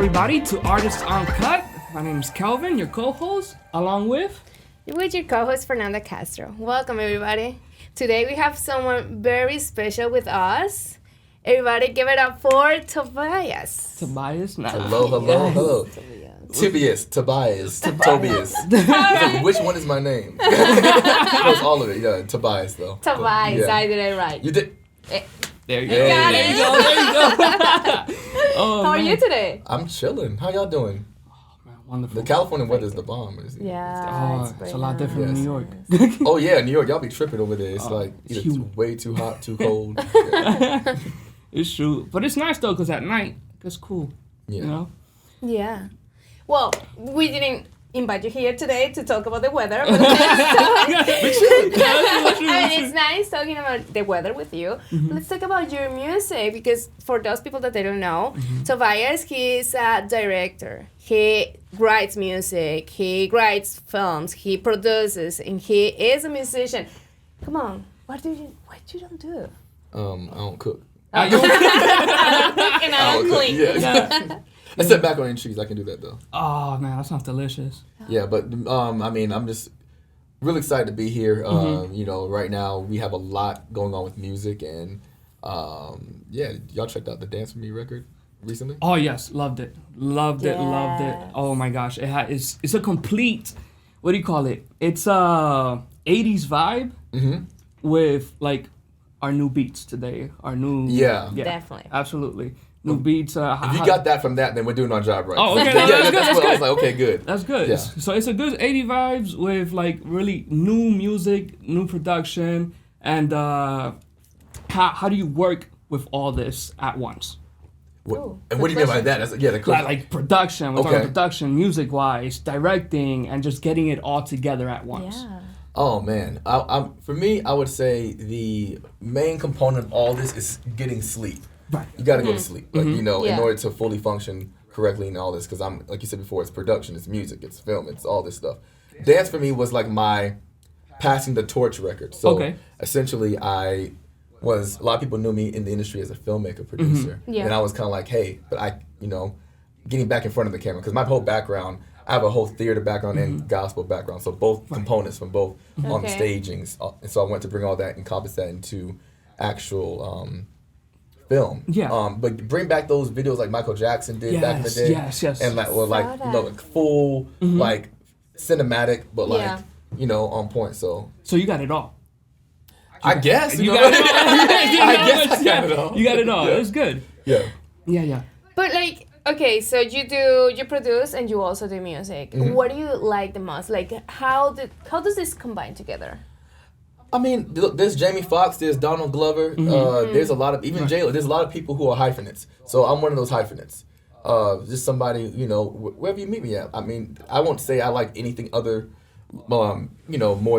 everybody, to Artist Uncut. My name is Kelvin, your co-host, along with your co-host Fernanda Castro. Welcome, everybody. Today we have someone very special with us. Everybody, give it up for Tabiyus. Tabiyus Nah. Hello. Tabiyus. Like, which one is my name? It's all of it. Yeah, Tabiyus though. Tabiyus, Yeah. I did it right. You did. There you go. Got There it. you go. There you go. Oh, How are man. you today? I'm chilling. How y'all doing? Man, wonderful. The California weather is the bomb. Yeah, Oh, it's a lot different Yes. in New York. Oh yeah, New York. Y'all be tripping over there. It's like it's either humid. way too hot, too cold. Yeah. It's true. But it's nice, though, because at night, it's cool. Yeah. You know? Yeah. Well, we didn't invite you here today to talk about the weather, but it's nice talking about the weather with you. Let's talk about your music, because for those people that they don't know, Tabiyus, he's a director. He writes music, he writes films, he produces, and he is a musician. Come on, what you don't do? I don't cook. And I don't clean. Yeah. I sit back on the trees. I can do that though. Oh, man, that sounds delicious. Yeah, but I mean, I'm just really excited to be here. You know, right now we have a lot going on with music, and yeah, y'all checked out the Dance For Me record recently? Oh, yes. Loved it. Loved it. Oh, my gosh. It's a complete, what do you call it? It's a 80s vibe with, like, our new beats today. Our new... Yeah. Definitely. Absolutely. New beats. If you got that from that, then we're doing our job right. Oh, okay. Yeah, That's good. that's what I was like, okay, good. That's good. Yeah. So it's a good 80 vibes with like really new music, new production, and how do you work with all this at once? And what do you mean by that? That's, yeah, the Like production. We're talking Okay. production, music wise, directing, and just getting it all together at once. Yeah. Oh man, for me, I would say the main component of all this is getting sleep. Right. You got to go to sleep, like you know, in Yeah. order to fully function correctly and all this. Because I'm, like you said before, it's production, it's music, it's film, it's all this stuff. Dance For Me was like my passing the torch record. So essentially, a lot of people knew me in the industry as a filmmaker, producer, Yeah. and I was kind of like, hey, but getting back in front of the camera, because my whole background, I have a whole theater background and gospel background, so both components from both on the stagings. And so I wanted to bring all that, encompass that into actual film. Yeah. But bring back those videos like Michael Jackson did back in the day. Yes. And like, or like, like full, like cinematic, but like, on point. So you got it all. I guess. You got it all. I guess I got it all. You got it all. Yeah. It's good. Yeah. Yeah. But like, okay, so you produce and you also do music. What do you like the most? Like, how does this combine together? I mean, look, there's Jamie Foxx, there's Donald Glover, there's a lot of, even J-Lo, there's a lot of people who are hyphenates. So I'm one of those hyphenates. Just somebody, wherever you meet me at. I mean, I won't say I like anything other, more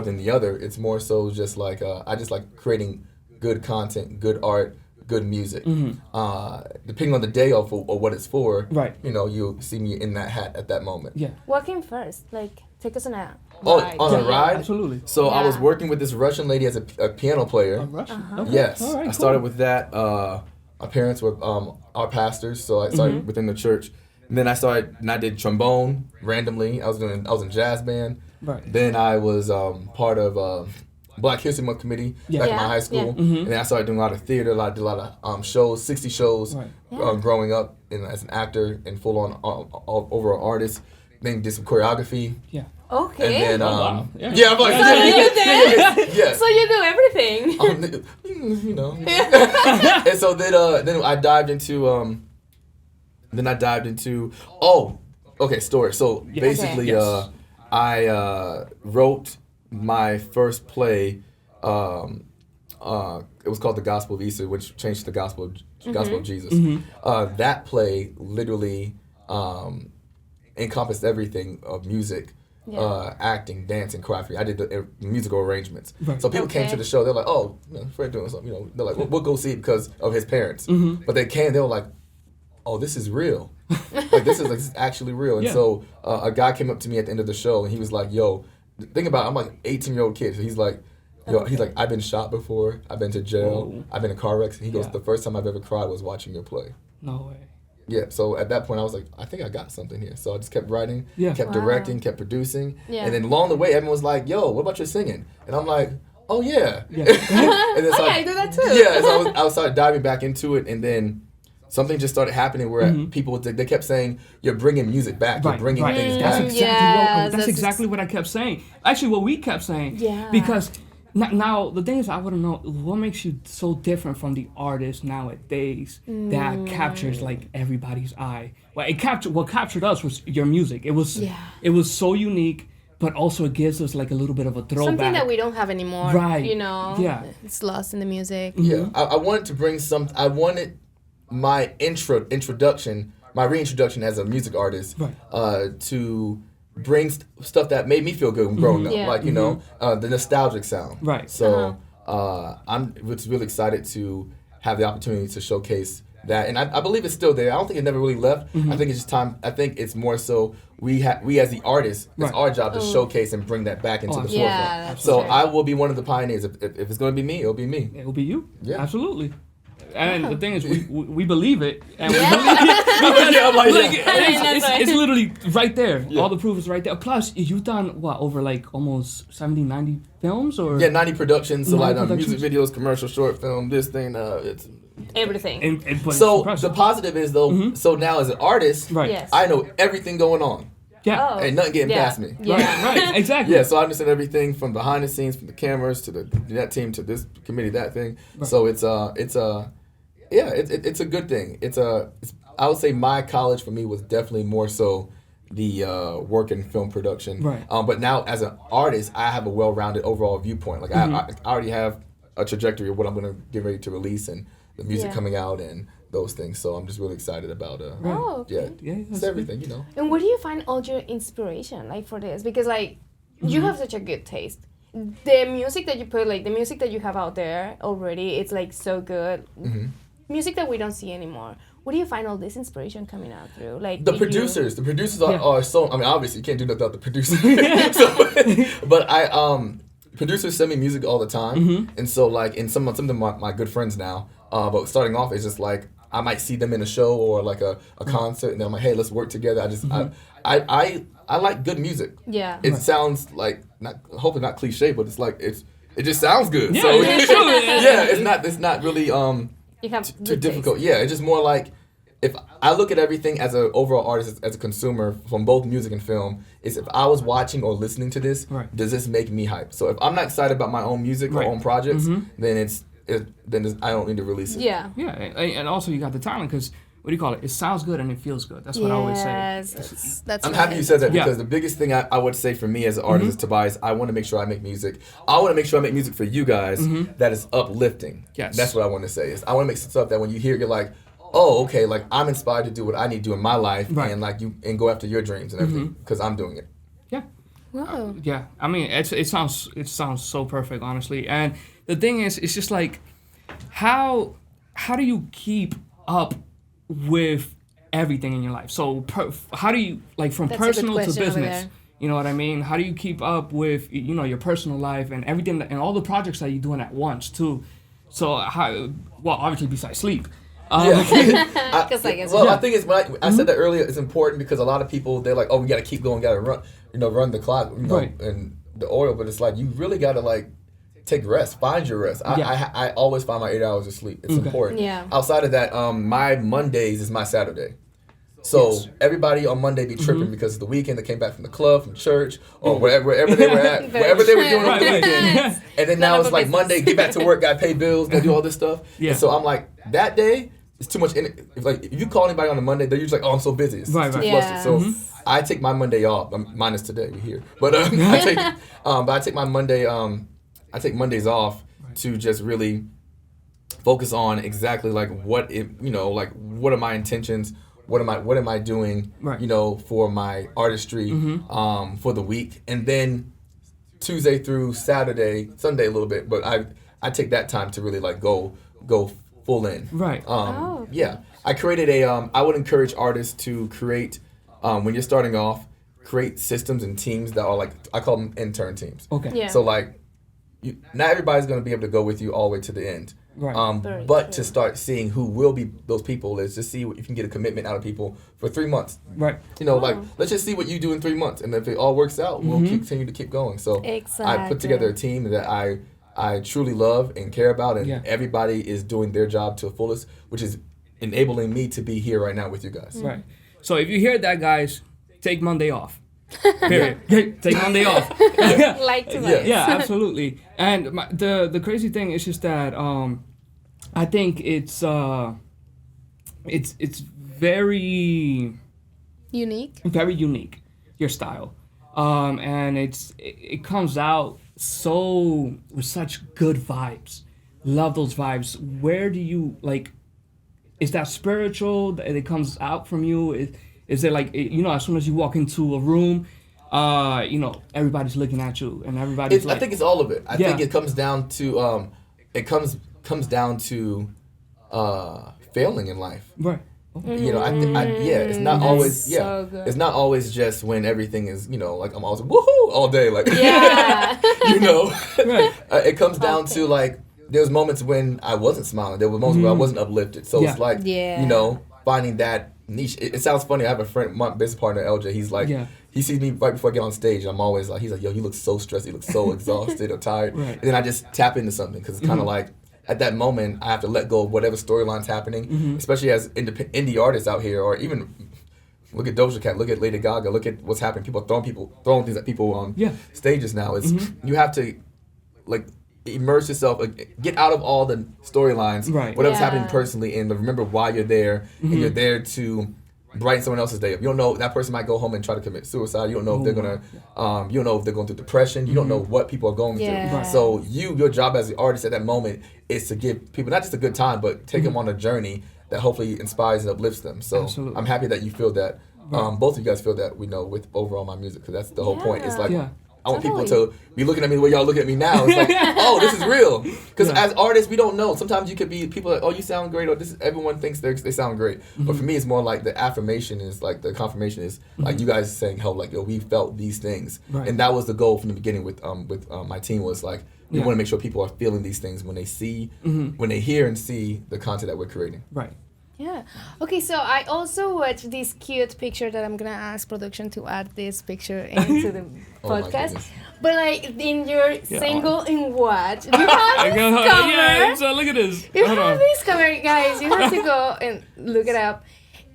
than the other. It's more so just like, I just like creating good content, good art, good music. Depending on the day or what it's for, you'll see me in that hat at that moment. Yeah. What came first? Like, take us on a ride. On a ride? Absolutely. So I was working with this Russian lady as a piano player. Russian? Okay. Yes. All right, I started with that. My parents were our pastors, so I started within the church. And then I did trombone randomly. I was in jazz band. Right. Then I was part of Black History Month committee back in my high school. And then I started doing a lot of theater, did a lot of shows, 60 shows growing up as an actor and full-on overall artist. Then did some choreography. Okay. And then, wow. I'm like, So you did? yeah. So you do everything. And so then I dived into story. So basically, I wrote my first play. It was called The Gospel of Easter, which changed to the Gospel of Jesus. That play literally encompassed everything of music. Acting, dancing, choreography. I did the musical arrangements. Right. So people came to the show. They're like, "Oh, Fred doing something." They're like, "We'll go see it because of his parents." But they came. They were like, "Oh, this is real. This is actually real." And so a guy came up to me at the end of the show, and he was like, "Yo, think about it. I'm like an 18-year-old kid." So he's like, he's like, "I've been shot before. I've been to jail. I've been in car wrecks." And he goes, "The first time I've ever cried was watching your play." No way. Yeah, so at that point I was like, I think I got something here. So I just kept writing, kept directing, kept producing. Yeah. And then along the way, everyone was like, yo, what about your singing? And I'm like, oh, yeah. And then so I do that too. Yeah, so I started diving back into it, and then something just started happening where people, they kept saying, you're bringing music back, you're bringing things back. That's exactly what I kept saying. Actually, what we kept saying. Yeah. Because now the thing is, I want to know what makes you so different from the artist nowadays that captures like everybody's eye. Well, what captured us was your music. It was so unique, but also it gives us like a little bit of a throwback. Something that we don't have anymore. Right. You know. Yeah. It's lost in the music. Yeah. I wanted to bring I wanted my reintroduction as a music artist to bring stuff that made me feel good growing up, like you know, the nostalgic sound. Right. So I'm really excited to have the opportunity to showcase that, and I believe it's still there. I don't think it never really left. I think it's just time. I think it's more so we as the artists, it's our job to showcase and bring that back into the forefront. So I will be one of the pioneers. If it's going to be me, it'll be me. It'll be you. Yeah. Absolutely. And the thing is, we believe it, and we believe it. It's literally right there. Yeah. All the proof is right there. Plus, you've done over like almost 70, 90 films, or 90 productions. So like music videos, commercial, short film, this thing. It's everything. So the positive is though. So now as an artist, I know everything going on. Yeah. Ain't nothing getting past me. Yeah. Right. Exactly. Yeah. So I understand everything from behind the scenes, from the cameras to that team to this committee, that thing. Right. So it's a good thing. I would say my college for me was definitely more so the work in film production. Right. But now as an artist, I have a well-rounded overall viewpoint. Like I already have a trajectory of what I'm going to get ready to release and the music coming out and those things. So I'm just really excited about it's everything, you know. And where do you find all your inspiration like for this? Because like you have such a good taste. The music that you put, like the music that you have out there already, it's like so good. Music that we don't see anymore. Where do you find all this inspiration coming out through? Like the producers are so. I mean, obviously you can't do nothing without the producers. But producers send me music all the time, and so like in some of my good friends now. But starting off, it's just like I might see them in a show or like a concert, and then I'm like, hey, let's work together. I like good music. Yeah. It sounds like hopefully not cliche, but it's like it just sounds good. Yeah, so yeah, it's not really you have too difficult. Taste. Yeah, it's just more like if I look at everything as an overall artist, as a consumer from both music and film, is if I was watching or listening to this, does this make me hype? So if I'm not excited about my own music or own projects, then I don't need to release it. Yeah. Yeah, and also you got the talent because what do you call it? It sounds good and it feels good. That's what I always say. That's I'm happy you said that because the biggest thing I would say for me as an artist is Tabiyus, I want to make sure I make music. I want to make sure I make music for you guys that is uplifting. Yes. That's what I want to say. Is I want to make stuff that when you hear it, you're like, oh, okay, like I'm inspired to do what I need to do in my life and like and go after your dreams and everything because I'm doing it. Yeah. Wow. Yeah. I mean, it sounds so perfect, honestly. And the thing is, it's just like, how do you keep up with everything in your life? So how do you, like, from personal to business, you know what I mean? How do you keep up with, you know, your personal life and everything and all the projects that you're doing at once too? So obviously besides sleep. I think it's I said that earlier. It's important because a lot of people, they're like, oh, we got to keep going, got to run the clock, and the oil. But it's like you really got to like take rest, find your rest. I always find my 8 hours of sleep. It's important. Yeah. Outside of that, my Mondays is my Saturday. So everybody on Monday be tripping because it's the weekend. They came back from the club, from church, or wherever they were at, wherever they were doing on the weekend. And then now it's like Monday, get back to work, got to pay bills, got to do all this stuff. Yeah. And so I'm like, that day, it's too much. If you call anybody on a Monday, they're usually like, "Oh, I'm so busy." It's too flustered. So I take my Monday off. Minus today, we're here. But I take my Monday. I take Mondays off to just really focus on exactly like what are my intentions. What am I doing? You know, for my artistry for the week, and then Tuesday through Saturday, Sunday a little bit. But I take that time to really like go full in. Right. Yeah. I created I would encourage artists to create, when you're starting off, create systems and teams that are like, I call them intern teams. Okay. Yeah. So like, not everybody's going to be able to go with you all the way to the end. Right. Very But true. to start seeing who will be those people is just see if you can get a commitment out of people for 3 months. Right. You know, like, let's just see what you do in 3 months, and if it all works out, we'll continue to keep going. So I put together a team that I truly love and care about, and everybody is doing their job to the fullest, which is enabling me to be here right now with you guys. Right. So if you hear that, guys, take Monday off. Period. Take Monday off. Like Tobias. Yeah, absolutely. And the crazy thing is just that I think it's very Unique. very unique, your style, and it comes out so with such good vibes. Love those vibes. Where do you like? Is that spiritual that it comes out from you? Is it like, you know, as soon as you walk into a room, you know, everybody's looking at you and everybody's like, I think it's all of it. I think it comes down to comes down to failing in life. right. You know, it's not always so good. it's not always just when everything is, you know, like I'm always woohoo all day, like Yeah. you know. Right. It comes down to like there was moments when I wasn't smiling. There were moments where I wasn't uplifted. So it's like you know, finding that niche. It sounds funny. I have a friend, my business partner LJ. He's like, he sees me right before I get on stage. I'm always like, he's like, yo, you look so stressed. You look so exhausted or tired. Right. And then I just tap into something because it's kind of like at that moment I have to let go of whatever storyline's happening. Especially as indie artists out here, or even look at Doja Cat, look at Lady Gaga, look at what's happening. People throwing things at people on stages now. It's you have to like immerse yourself, get out of all the storylines, whatever's happening personally, and remember why you're there, and you're there to brighten someone else's day up. You don't know, that person might go home and try to commit suicide. You don't know if they're gonna, you don't know if they're going through depression. You don't know what people are going through. Right. So your job as the artist at that moment is to give people not just a good time, but take them on a journey that hopefully inspires and uplifts them. So I'm happy that you feel that. Both of you guys feel that, we know, with overall my music, because that's the whole point. It's like, I want people to be looking at me the way y'all look at me now. It's like, oh, this is real. Because as artists, we don't know. Sometimes you could be, people are like, oh, you sound great, or everyone thinks they sound great. But for me, it's more like the affirmation is like, the confirmation is like you guys saying, hell, like, yo, we felt these things. And that was the goal from the beginning with my team, was like, we want to make sure people are feeling these things when they see, when they hear and see the content that we're creating. Right. Yeah. Okay, so I also watched this cute picture that I'm gonna ask production to add this picture into the podcast. But like in your single in what? You have this cover. Yeah, so look at this. You have this cover, guys. You have to go and look it up.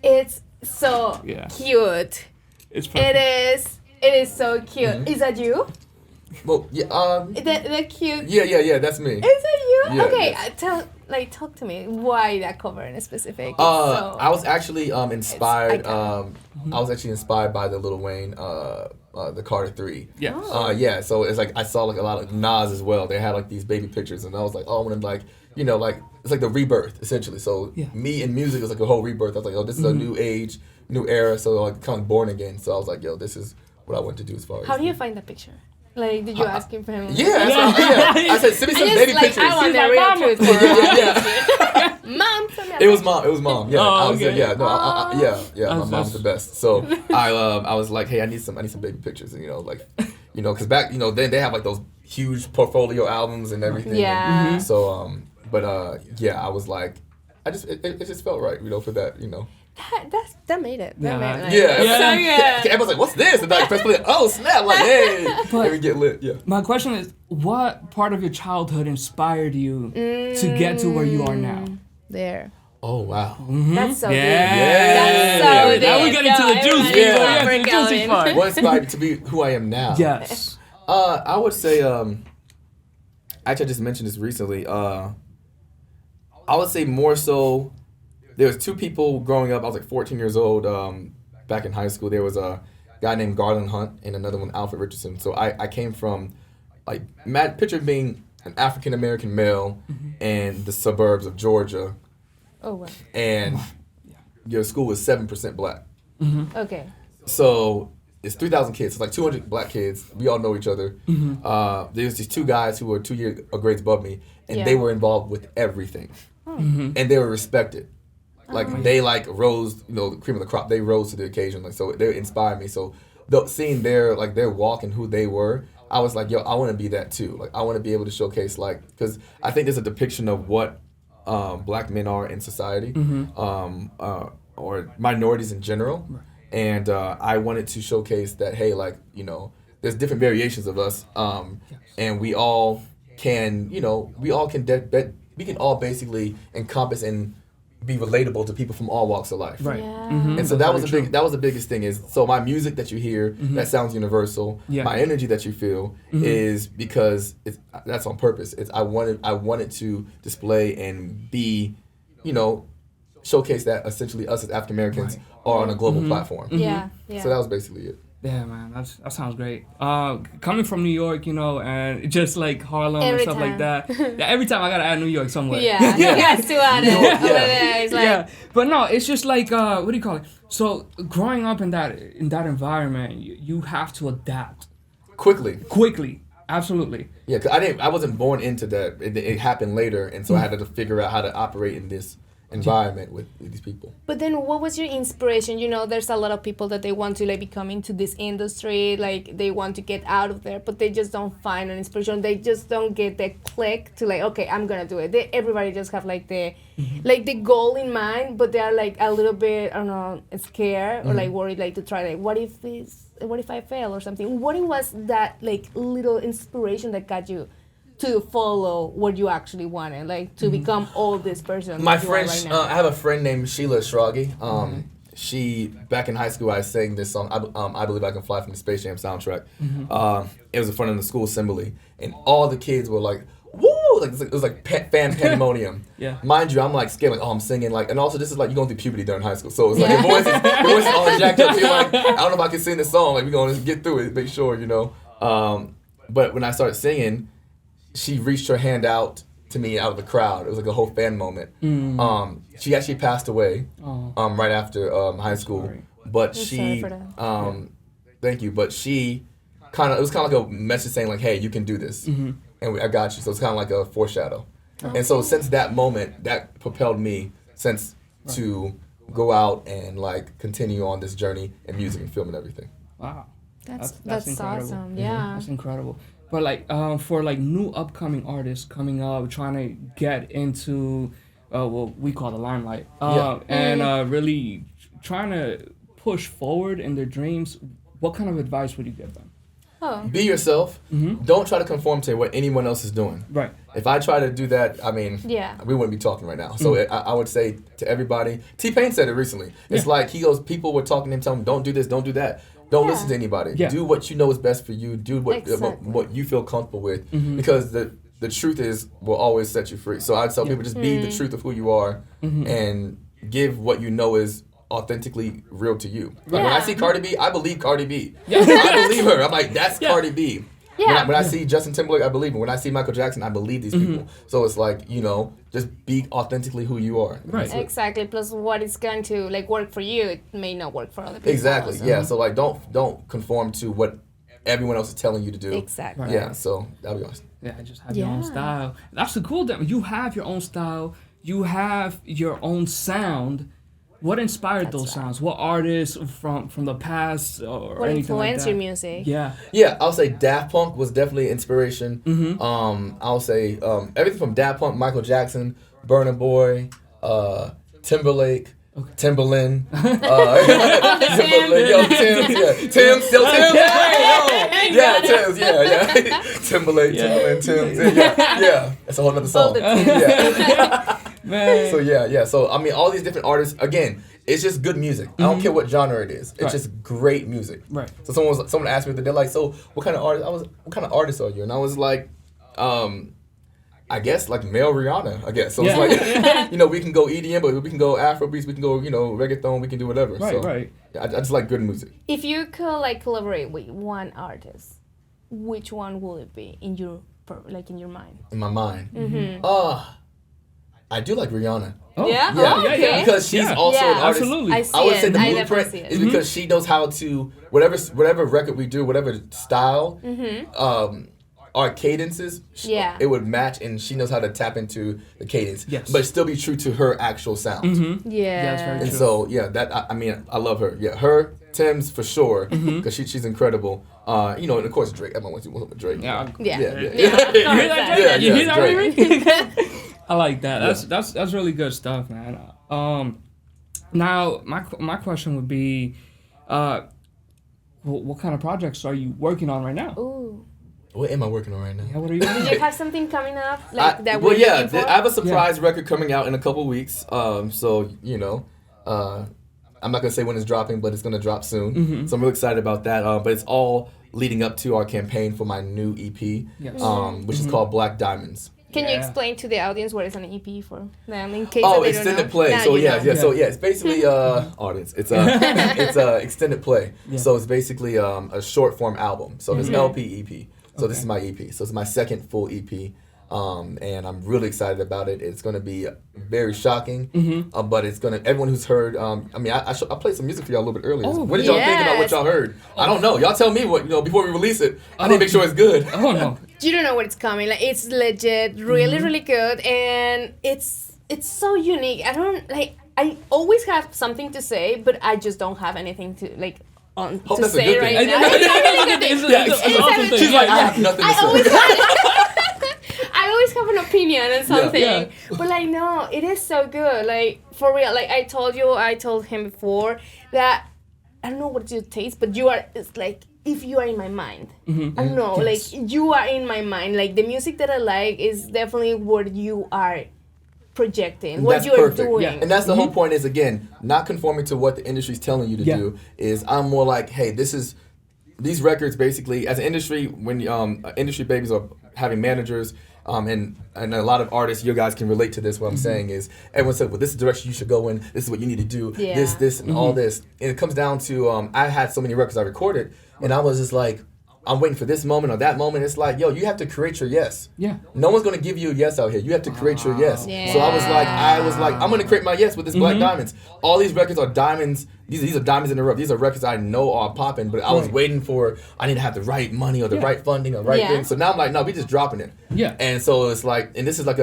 It's so cute. It's perfect. It is so cute. Is that you? Well, yeah. The cute. Yeah. That's me. Is that you? Yeah, okay, yes. talk to me. Why that cover in specific? I was actually inspired. I was actually inspired by the Lil Wayne, the Carter 3. Yeah. Yeah. So it's like I saw like a lot of Nas as well. They had like these baby pictures, and I was like, oh, I want to like, you know, like it's like the rebirth essentially. So me and music was like a whole rebirth. I was like, oh, this is a new age, new era. So like kind of born again. So I was like, yo, this is what I want to do as far as. How do you find that picture? Like, did you ask him for him? I said, send me some baby pictures. I want the real truth. Yeah. Mom, send me a It was mom. Yeah. Oh, I was okay. My mom's the best. So I was like, hey, I need some baby pictures, and you know, like, you know, because back, you know, then they have like those huge portfolio albums and everything. Yeah. And so I was like, it just felt right, you know, for that, you know. That made it. That made it. Yeah. Everyone's like, what's this? And like, press play. Oh snap! Like, hey, let me get lit. Yeah. My question is, what part of your childhood inspired you to get to where you are now? There. Oh wow. That's so Yeah. good. That's so good. Now we get into the juice. Yeah. The juicy part. What inspired me to be who I am now? Yes. I would say, actually, I just mentioned this recently. I would say more so. There was two people growing up. I was like 14 years old. Back in high school, there was a guy named Garland Hunt and another one, Alfred Richardson. So I came from, like, picture being an African American male in the suburbs of Georgia. Oh wow. And your school was 7% black. Okay. So it's 3,000 kids. It's like 200 black kids. We all know each other. There was these two guys who were 2 grades above me, and they were involved with everything, and they were respected. Like they like rose, you know, the cream of the crop. They rose to the occasion. Like, so they inspired me. So seeing their walk and who they were, I was like, yo, I want to be that too. Like, I want to be able to showcase, like, because I think there's a depiction of what Black men are in society, or minorities in general. Right. And I wanted to showcase that, hey, like, you know, there's different variations of us, and we all can, you know, we can all basically encompass and be relatable to people from all walks of life. Right. Yeah. Mm-hmm. And so that was the biggest thing is, so my music that you hear, that sounds universal. Yeah. My energy that you feel is because that's on purpose. I wanted to display and be, you know, showcase that essentially us as African Americans are on a global platform. Yeah. Yeah. So that was basically it. Yeah, man, that sounds great. Coming from New York, you know, and just like Harlem and stuff like that. Yeah, every time I gotta add New York somewhere. Yeah, you got to add it over there. It's like, yeah, but no, it's just like what do you call it? So growing up in that environment, you have to adapt quickly. Absolutely. Yeah, 'cause I wasn't born into that. It happened later, and so I had to figure out how to operate in this environment with these people. But then what was your inspiration? You know, there's a lot of people that they want to like become into this industry, like they want to get out of there, but they just don't find an inspiration. They just don't get the click to like, okay, I'm gonna do it. Everybody just have like the like the goal in mind, but they are like a little bit, I don't know, scared or like worried, like to try like what if I fail or something. What was that like little inspiration that got you to follow what you actually wanted, like to become all this person? My friend, right now? I have a friend named Sheila Shragi. She, back in high school, I sang this song, I Believe I Can Fly, from the Space Jam soundtrack. It was in front of the school assembly, and all the kids were like, woo! Like, it was like fan pandemonium. Yeah. Mind you, I'm like scared, like, oh, I'm singing, like, and also this is like, you're going through puberty during high school, so it's like, your voice is all jacked up, so you're like, I don't know if I can sing this song, like, we're going to get through it, make sure, you know. But when I started singing, she reached her hand out to me out of the crowd. It was like a whole fan moment. She actually passed away right after high school. Sorry. But she, thank you. But she it was kind of like a message saying like, hey, you can do this, and I got you. So it's kind of like a foreshadow. And so since that moment, that propelled me to go out and like continue on this journey in music and film and everything. Wow, that's incredible. awesome. Yeah, that's incredible. But like for like new upcoming artists coming up, trying to get into what we call the limelight, and really trying to push forward in their dreams, what kind of advice would you give them? Be yourself. Don't try to conform to what anyone else is doing. Right. If I try to do that, I mean, we wouldn't be talking right now. So I would say to everybody, T-Pain said it recently. It's like he goes, people were talking to him, telling him, don't do this, don't do that. Don't listen to anybody. Yeah. Do what you know is best for you. Do what you feel comfortable with. Because the truth will always set you free. So I'd tell people, just be the truth of who you are and give what you know is authentically real to you. Like when I see Cardi B, I believe Cardi B. I believe her. I'm like, that's Cardi B. Yeah. When I see Justin Timberlake, I believe him. When I see Michael Jackson, I believe these people. So it's like, you know, just be authentically who you are. Right. Exactly. Plus, what is going to like work for you, it may not work for other people. Exactly. Also. Yeah. So like, don't conform to what everyone else is telling you to do. Exactly. Yeah. So that'll be honest. Yeah. Just have your own style. That's the cool thing. You have your own style. You have your own sound. What inspired those sounds? What artists from the past or what anything like that? influenced your music? Yeah, I'll say Daft Punk was definitely inspiration. I'll say everything from Daft Punk, Michael Jackson, Burna Boy, Timberlake, Timberland, Tim, still Tim, Timberlake, Tim, that's a whole other song. Man. So So I mean, all these different artists. Again, it's just good music. I don't care what genre it is. It's just great music. Right. So someone asked me that, they're like, so what kind of artist? What kind of artist are you? And I was like, I guess like male Rihanna. I guess. So it's like, you know, we can go EDM, but we can go Afrobeats, we can go, you know, reggaeton, we can do whatever. Right. So, Right. I just like good music. If you could like collaborate with one artist, which one will it be in your mind? In my mind. I do like Rihanna. Oh. Yeah? Yeah, because she's also an artist. Absolutely. I would say the blueprint is because she knows how to, whatever record we do, whatever style, our cadences, it would match, and she knows how to tap into the cadence, but still be true to her actual sound. Yeah, that's very true. And so, I mean, I love her. Yeah, her, Tim's for sure, because she's incredible. You know, and of course Drake. Everyone wants to with Drake. Yeah. Yeah. You hear that, Drake? I like that. That's really good stuff, man. Now my question would be, what kind of projects are you working on right now? Ooh. What am I working on right now? Yeah, what are you? Do you have something coming up that well, we're looking for? I have a surprise record coming out in a couple weeks. So you know, I'm not gonna say when it's dropping, but it's gonna drop soon. Mm-hmm. So I'm really excited about that. But it's all leading up to our campaign for my new EP, which is called Black Diamonds. Can you explain to the audience what is an EP for them in case Oh, they don't extended know? play. Now So you know. So it's basically audience. It's extended play. Yeah. So it's basically a short form album. So it's LP, EP. So this Okay. is my EP. So it's my second full EP. And I'm really excited about it. It's going to be very shocking, but it's going to, everyone who's heard, I played some music for y'all a little bit earlier. Oh, what did y'all think about what yes. y'all heard? I don't know. Y'all tell me what, before we release it. I need to make sure it's good. Oh no. You don't know what's coming. Like, it's legit, really, really good, and it's so unique. I always have something to say, but I just don't have anything to Hope to that's a say good right thing. now. It's actually a good thing. It's awesome thing. She's like, I Yeah. have nothing to I say. always I always have an opinion on something, Yeah. but no, it is so good. Like, for real. Like, I told him before that I don't know what your taste, but it's like if you are in my mind. I don't know, Yes. like you are in my mind. Like, the music that I like is definitely what you are projecting, what That's you are perfect. doing. Yeah. And that's the whole point is, again, not conforming to what the industry's telling you to do. Is I'm more like, hey, these records basically, as an industry, when industry babies are having managers, and a lot of artists, you guys can relate to this. What I'm saying is, everyone said, well, this is the direction you should go in. This is what you need to do. Yeah. This, and all this. And it comes down to, I had so many records I recorded, and I was just like, I'm waiting for this moment or that moment. It's like, yo, you have to create your yes. Yeah. No one's gonna give you a yes out here. You have to create your yes. Yeah. So I was like, I'm gonna create my yes with this Black Diamonds. All these records are diamonds. These are diamonds in the rough. These are records I know are popping, but I was waiting for, I need to have the right money or the right funding or right thing. So now I'm like, no, we just dropping it. Yeah. And so it's like, and this is like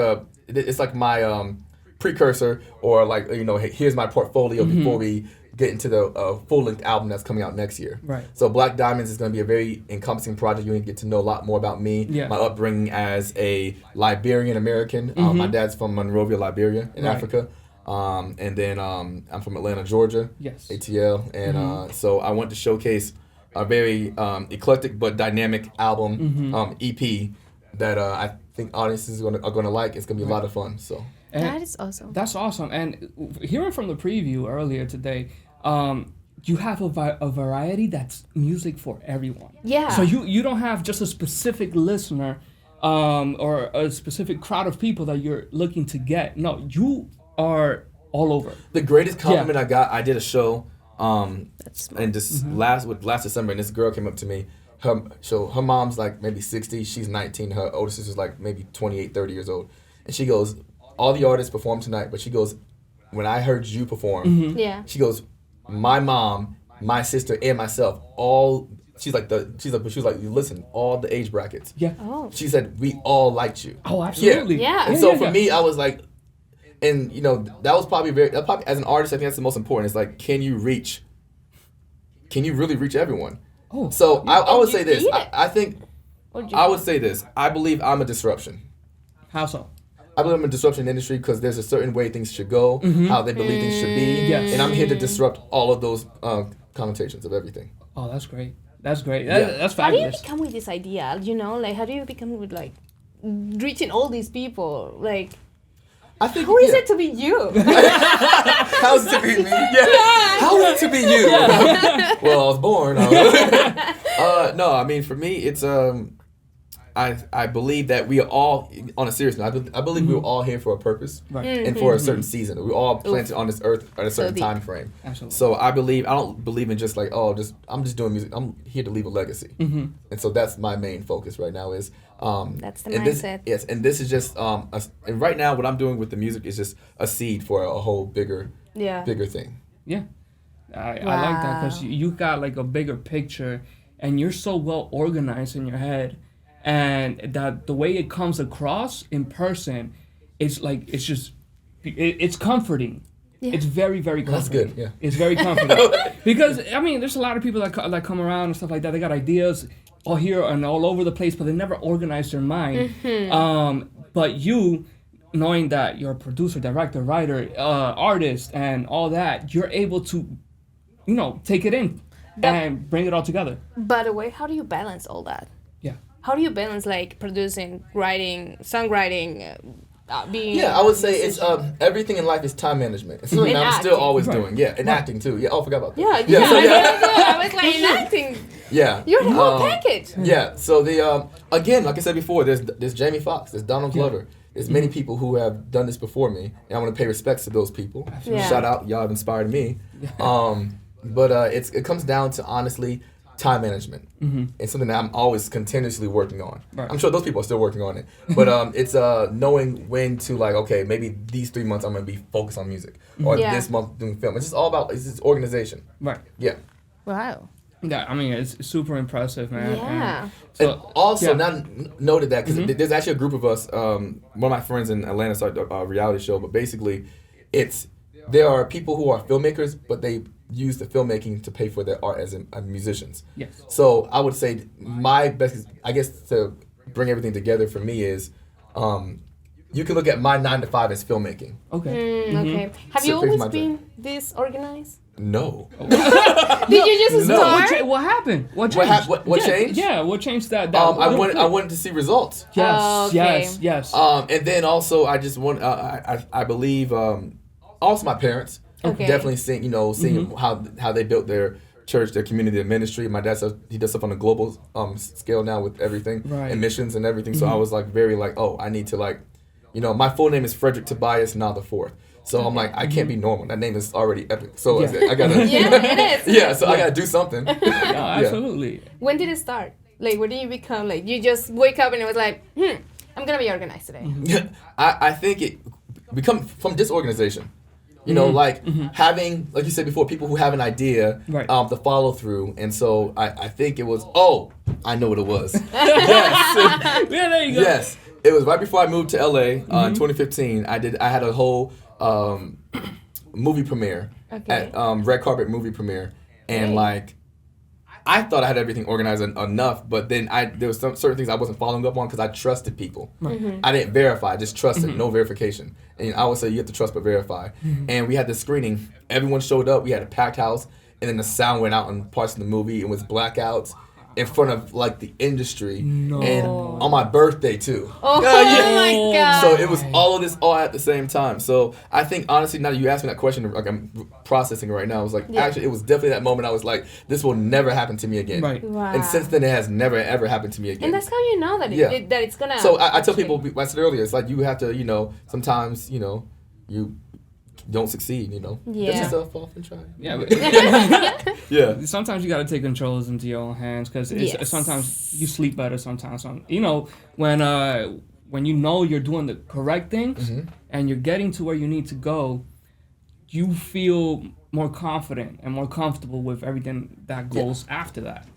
it's like my precursor, or like, hey, here's my portfolio before we get into the full-length album that's coming out next year. Right. So Black Diamonds is going to be a very encompassing project. You're going to get to know a lot more about me, my upbringing as a Liberian-American. My dad's from Monrovia, Liberia in Africa. And then I'm from Atlanta, Georgia, ATL. And so I want to showcase a very eclectic but dynamic album, EP, that I think audiences are going to like. It's going to be a lot of fun. So. And that is awesome. That's awesome. And hearing from the preview earlier today, you have a variety that's music for everyone. Yeah. So you don't have just a specific listener or a specific crowd of people that you're looking to get. No, you are all over. The greatest compliment I got, I did a show That's smart. and just last December, and this girl came up to me. Her mom's like maybe 60, she's 19, her older sister's like maybe 28, 30 years old. And she goes, all the artists perform tonight, but she goes, when I heard you perform, she goes, my mom, my sister, and myself, she was like, listen, all the age brackets. Yeah. Oh. She said, we all liked you. Oh, absolutely. Yeah. And so for me, I was like, and that was probably as an artist, I think that's the most important. It's like, can you really reach everyone? Oh. So I would say this. did it. I think I would say this. I believe I'm a disruption. How so? I believe I'm a disruption in the industry because there's a certain way things should go, how they believe things should be, Yes. and I'm here to disrupt all of those connotations of everything. Oh, that's great. That's great. Yeah. That's How do you fabulous. become with this idea? Like, how do you become with reaching all these people? Like, I think. how is it to be you? How's it to be me? Yeah. How is it to be you? Well, I was born. No, I mean, for me, it's I believe that we are all, on a serious note, I believe we were all here for a purpose Right. and for a certain season. We were all planted on this earth at a certain deep. time frame. Absolutely. So I don't believe in just like, I'm just doing music. I'm here to leave a legacy. And so that's my main focus right now is. That's the and this- mindset. Yes, and this is just, and right now what I'm doing with the music is just a seed for a whole bigger thing. Yeah. I like that because you got like a bigger picture and you're so well organized in your head, and that the way it comes across in person, it's comforting. Yeah. It's very, very That's comforting. good, yeah. It's very comforting. Because, I mean, there's a lot of people that come around and stuff like that. They got ideas all here and all over the place, but they never organize their mind. But you knowing that you're a producer, director, writer, artist, and all that, you're able to, take it in and bring it all together. By the way, how do you balance all that? Yeah. How do you balance like producing, writing, songwriting, being? Yeah, I would say it's everything in life is time management. It's something And I'm still acting. always Right. doing. Yeah, and acting too. Yeah, oh, I forgot about that. Yeah, Yeah, so I was like in acting. Yeah. You're the whole package. Yeah. So the again, like I said before, there's Jamie Foxx, there's Donald Glover. There's many people who have done this before me, and I want to pay respects to those people. Yeah. Shout out, y'all have inspired me. But it comes down to honestly time management. It's something that I'm always continuously working on. Right. I'm sure those people are still working on it. But it's knowing when to like, okay, maybe these 3 months I'm gonna be focused on music, or Yeah. this month doing film. It's just all about it's just organization. Right. Yeah. Wow. Yeah, I mean, it's super impressive, man. Yeah. And And so, also, yeah. now noted that because there's actually a group of us. One of my friends in Atlanta started a reality show, but basically, there are people who are filmmakers, but they use the filmmaking to pay for their art as musicians. Yes. So I would say my best, I guess, to bring everything together for me is, you can look at my 9 to 5 as filmmaking. Okay. Okay. Have So you here's always my been this organized? No. Did you just No. start? What happened? What What changed? what changed? Yeah, what changed that? I wanted to see results. Yes, Oh, okay. yes. And then also I just want I believe also my parents Okay. definitely seeing how they built their church, their community, their ministry. My dad says he does stuff on a global scale now with everything Right. and missions and everything. So I was like very like, oh, I need to like, my full name is Frederick Tabiyus Nah the Fourth. So I'm like, I can't be normal. That name is already epic. So Yeah. I gotta Yeah, it is. yeah. So I gotta do something. No, absolutely. When did it start? Like, when did you become like? You just wake up and it was like, I'm gonna be organized today. I think it become from disorganization. Having, like you said before, people who have an idea, Right. the follow through, and so I think it was. Oh, I know what it was. Yes, Yeah, there you go. yes, it was right before I moved to LA in 2015. I had a whole movie premiere Okay. at red carpet movie premiere, and Great. I thought I had everything organized enough, but then there was some certain things I wasn't following up on because I trusted people. I didn't verify, I just trusted, no verification. And I would say you have to trust but verify. And we had the screening. Everyone showed up. We had a packed house, and then the sound went out in parts of the movie. It was blackouts in front of like the industry, and on my birthday too. Oh my god. So it was all of this all at the same time. So I think honestly, now that you asked me that question, like I'm processing it right now. I was like, actually, it was definitely that moment. I was like, this will never happen to me again. Right. Wow. And since then, it has never ever happened to me again. And that's how you know that that it's gonna. So I tell people, I said earlier, it's like you have to, sometimes, you don't succeed, Yeah. Dust yourself off and try. Yeah, but Yeah. sometimes you got to take controls into your own hands because Yes. sometimes you sleep better. Sometimes, when you know you're doing the correct things and you're getting to where you need to go, you feel more confident and more comfortable with everything that goes after that,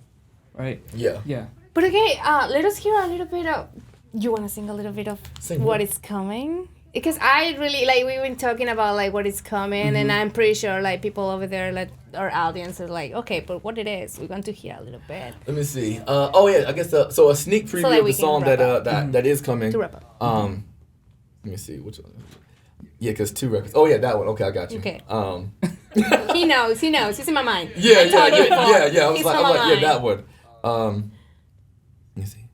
right? Yeah. Yeah. But okay, let us hear a little bit of. You wanna sing a little bit of Sing what what? is coming? Because I really we've been talking about like what is coming, and I'm pretty sure like people over there, like our audience, is like, okay, but what it is, we want to hear a little bit. Let me see. I guess so. A sneak preview that of we the can song wrap that up. that is coming. To wrap up. Let me see which one. Yeah, because 2 records. Oh yeah, that one. Okay, I got you. Okay. Yeah. He knows. He's in my mind. Yeah. I told you before. I was He's like, on my mind. that one. Let me see.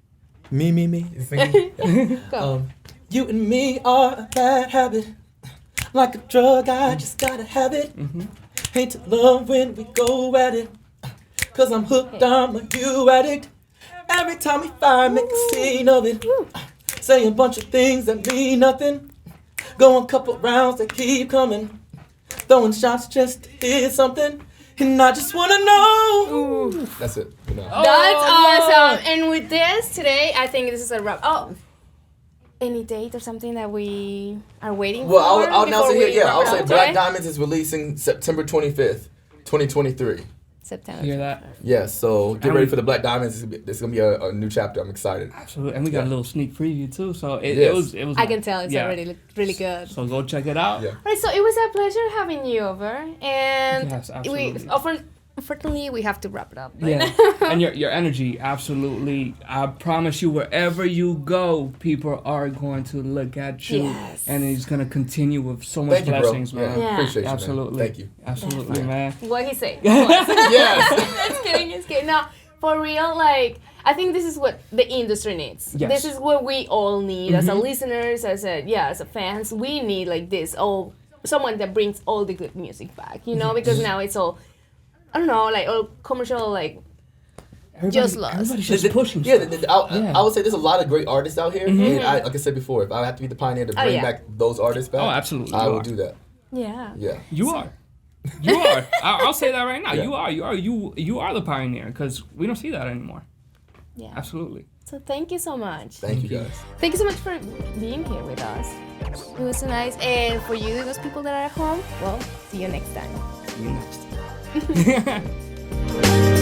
Me. Singing. Go. You and me are a bad habit. Like a drug, I just gotta have it. Hate to love when we go at it. Cause I'm hooked, I'm a you addict. Every time we fight, make a scene of it. Say a bunch of things that mean nothing. Going couple rounds that keep coming. Throwing shots just to hear something. And I just wanna know. That's it. That's awesome. And with this today, I think this is a wrap. Oh, any date or something that we are waiting for? Well, I'll announce before it here. we Yeah, wrap I'll up say today? Black Diamonds is releasing September 25th, 2023. September. You hear that? Yes, so get And ready we- for the Black Diamonds. It's gonna be a new chapter. I'm excited. Absolutely. And we got a little sneak preview too. So it Yes. was. I can tell it's already really good. So go check it out. Yeah. All right, so it was a pleasure having you over, and Yes, we absolutely. unfortunately, we have to wrap it up. Right Yeah, now. and your energy, absolutely. I promise you, wherever you go, people are going to look at you, Yes. and it's gonna continue with so much Thank you, bro. blessings, man. Yeah. Yeah. Appreciate you, Absolutely. man. Thank you. Absolutely, man. What he say? Yes. Just kidding, just kidding. No, for real, like, I think this is what the industry needs. Yes. This is what we all need as a listeners, as a fans. We need like this, someone that brings all the good music back, you know, because now it's all, I don't know, like all commercial, like, just lost. Everybody's just pushing Yeah, stuff. I would say there's a lot of great artists out here, and like I said before, if I have to be the pioneer to bring yeah. back those artists back, Oh, absolutely, I you will are. do that. Yeah. Yeah. You are. You are. I'll say that right now. Yeah. You are the pioneer, because we don't see that anymore. Yeah. Absolutely. So thank you so much. Thank you guys. Thank you so much for being here with us. It was so nice. And for you, those people that are at home, well, see you next time. See you next.